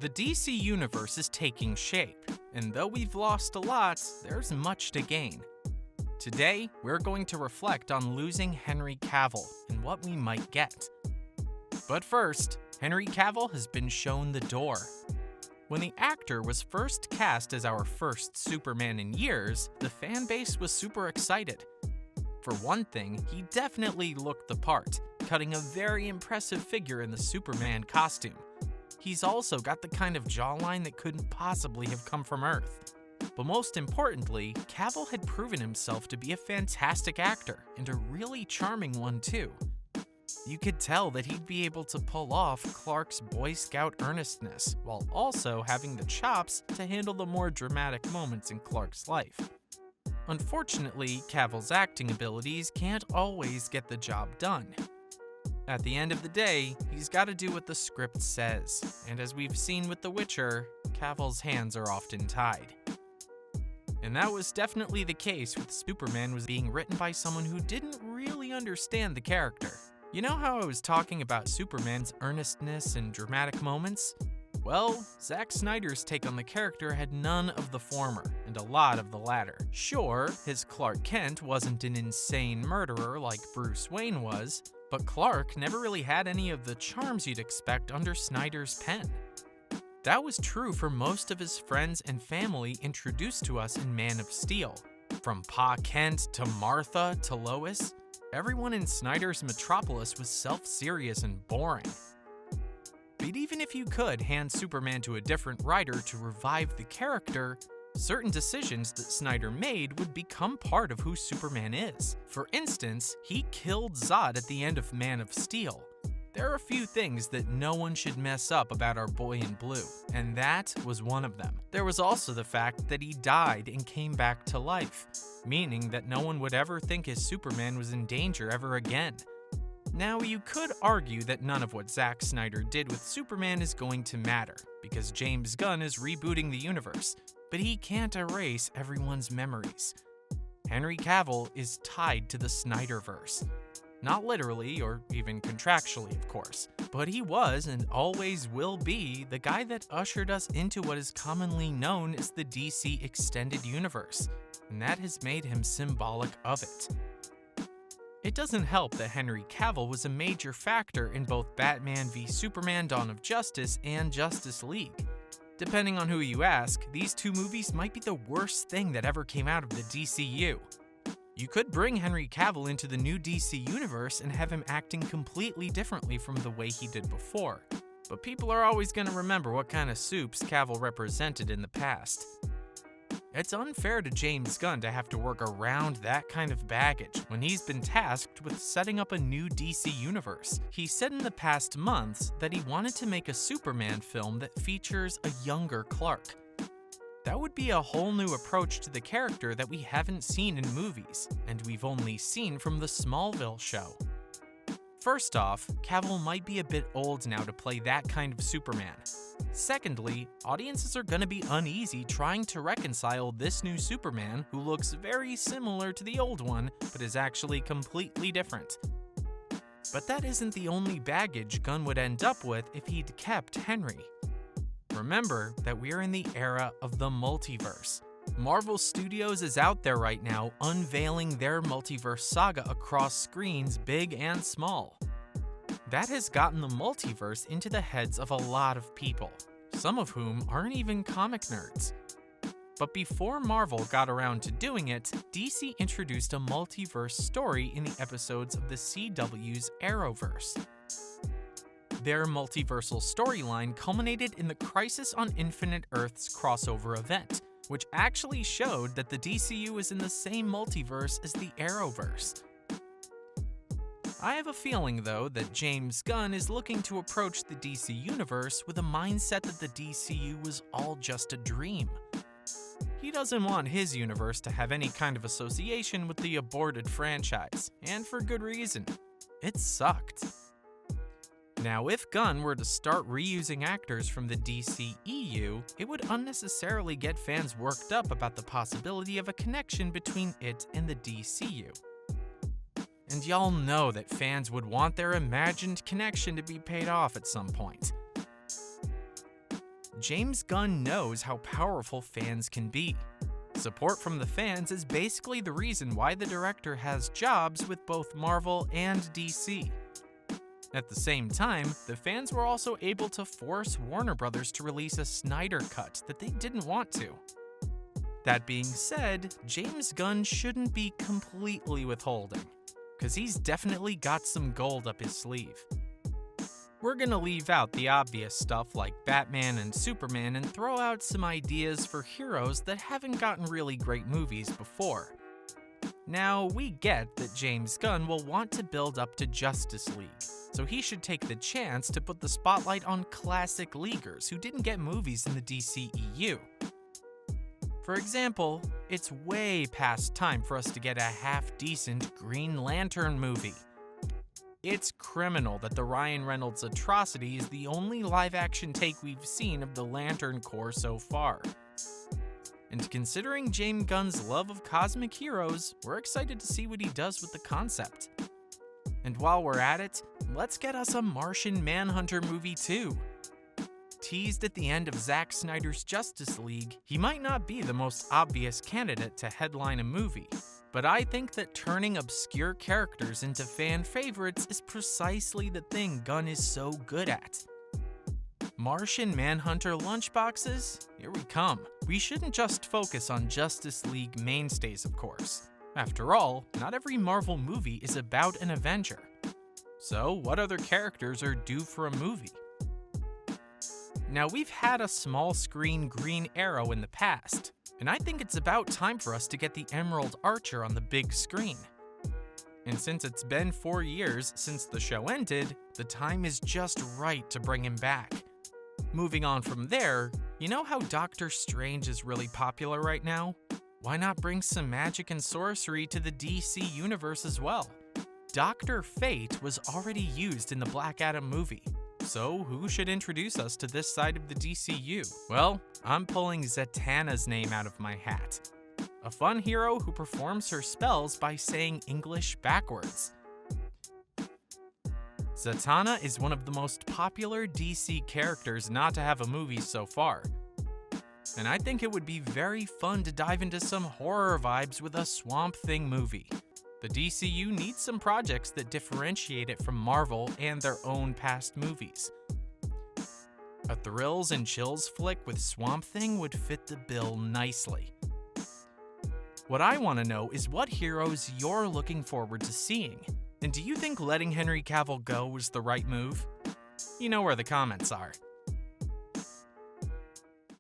The DC universe is taking shape, and though we've lost a lot, there's much to gain. Today, we're going to reflect on losing Henry Cavill and what we might get. But first, Henry Cavill has been shown the door. When the actor was first cast as our first Superman in years, the fan base was super excited. For one thing, he definitely looked the part, cutting a very impressive figure in the Superman costume. He's also got the kind of jawline that couldn't possibly have come from Earth. But most importantly, Cavill had proven himself to be a fantastic actor, and a really charming one too. You could tell that he'd be able to pull off Clark's Boy Scout earnestness, while also having the chops to handle the more dramatic moments in Clark's life. Unfortunately, Cavill's acting abilities can't always get the job done. At the end of the day, he's got to do what the script says, and as we've seen with The Witcher, Cavill's hands are often tied. And that was definitely the case with Superman was being written by someone who didn't really understand the character. You know how I was talking about Superman's earnestness and dramatic moments? Well, Zack Snyder's take on the character had none of the former, and a lot of the latter. Sure, his Clark Kent wasn't an insane murderer like Bruce Wayne was, but Clark never really had any of the charms you'd expect under Snyder's pen. That was true for most of his friends and family introduced to us in Man of Steel. From Pa Kent to Martha to Lois, everyone in Snyder's Metropolis was self-serious and boring. But even if you could hand Superman to a different writer to revive the character, certain decisions that Snyder made would become part of who Superman is. For instance, he killed Zod at the end of Man of Steel. There are a few things that no one should mess up about our boy in blue, and that was one of them. There was also the fact that he died and came back to life, meaning that no one would ever think his Superman was in danger ever again. Now, you could argue that none of what Zack Snyder did with Superman is going to matter, because James Gunn is rebooting the universe, but he can't erase everyone's memories. Henry Cavill is tied to the Snyderverse. Not literally, or even contractually, of course, but he was and always will be the guy that ushered us into what is commonly known as the DC Extended Universe, and that has made him symbolic of it. It doesn't help that Henry Cavill was a major factor in both Batman v Superman: Dawn of Justice and Justice League. Depending on who you ask, these two movies might be the worst thing that ever came out of the DCU. You could bring Henry Cavill into the new DC universe and have him acting completely differently from the way he did before, but people are always going to remember what kind of soups Cavill represented in the past. It's unfair to James Gunn to have to work around that kind of baggage when he's been tasked with setting up a new DC universe. He said in the past months that he wanted to make a Superman film that features a younger Clark. That would be a whole new approach to the character that we haven't seen in movies, and we've only seen from the Smallville show. First off, Cavill might be a bit old now to play that kind of Superman. Secondly, audiences are going to be uneasy trying to reconcile this new Superman who looks very similar to the old one, but is actually completely different. But that isn't the only baggage Gunn would end up with if he'd kept Henry. Remember that we're in the era of the multiverse. Marvel Studios is out there right now unveiling their multiverse saga across screens big and small. That has gotten the multiverse into the heads of a lot of people, some of whom aren't even comic nerds. But before Marvel got around to doing it, DC introduced a multiverse story in the episodes of the CW's Arrowverse. Their multiversal storyline culminated in the Crisis on Infinite Earths crossover event, which actually showed that the DCU is in the same multiverse as the Arrowverse. I have a feeling, though, that James Gunn is looking to approach the DC universe with a mindset that the DCU was all just a dream. He doesn't want his universe to have any kind of association with the aborted franchise, and for good reason. It sucked. Now, if Gunn were to start reusing actors from the DCEU, it would unnecessarily get fans worked up about the possibility of a connection between it and the DCU. And y'all know that fans would want their imagined connection to be paid off at some point. James Gunn knows how powerful fans can be. Support from the fans is basically the reason why the director has jobs with both Marvel and DC. At the same time, the fans were also able to force Warner Brothers to release a Snyder Cut that they didn't want to. That being said, James Gunn shouldn't be completely withholding, because he's definitely got some gold up his sleeve. We're gonna leave out the obvious stuff like Batman and Superman and throw out some ideas for heroes that haven't gotten really great movies before. Now, we get that James Gunn will want to build up to Justice League, so he should take the chance to put the spotlight on classic leaguers who didn't get movies in the DCEU. For example, it's way past time for us to get a half-decent Green Lantern movie. It's criminal that the Ryan Reynolds atrocity is the only live-action take we've seen of the Lantern Corps so far. And considering James Gunn's love of cosmic heroes, we're excited to see what he does with the concept. And while we're at it, let's get us a Martian Manhunter movie too. Teased at the end of Zack Snyder's Justice League, he might not be the most obvious candidate to headline a movie, but I think that turning obscure characters into fan favorites is precisely the thing Gunn is so good at. Martian Manhunter lunchboxes? Here we come. We shouldn't just focus on Justice League mainstays, of course. After all, not every Marvel movie is about an Avenger. So, what other characters are due for a movie? Now, we've had a small screen Green Arrow in the past, and I think it's about time for us to get the Emerald Archer on the big screen. And since it's been 4 years since the show ended, the time is just right to bring him back. Moving on from there, you know how Doctor Strange is really popular right now? Why not bring some magic and sorcery to the DC universe as well? Dr. Fate was already used in the Black Adam movie. So, who should introduce us to this side of the DCU? Well, I'm pulling Zatanna's name out of my hat. A fun hero who performs her spells by saying English backwards. Zatanna is one of the most popular DC characters not to have a movie so far. And I think it would be very fun to dive into some horror vibes with a Swamp Thing movie. The DCU needs some projects that differentiate it from Marvel and their own past movies. A thrills and chills flick with Swamp Thing would fit the bill nicely. What I want to know is what heroes you're looking forward to seeing. And do you think letting Henry Cavill go was the right move? You know where the comments are.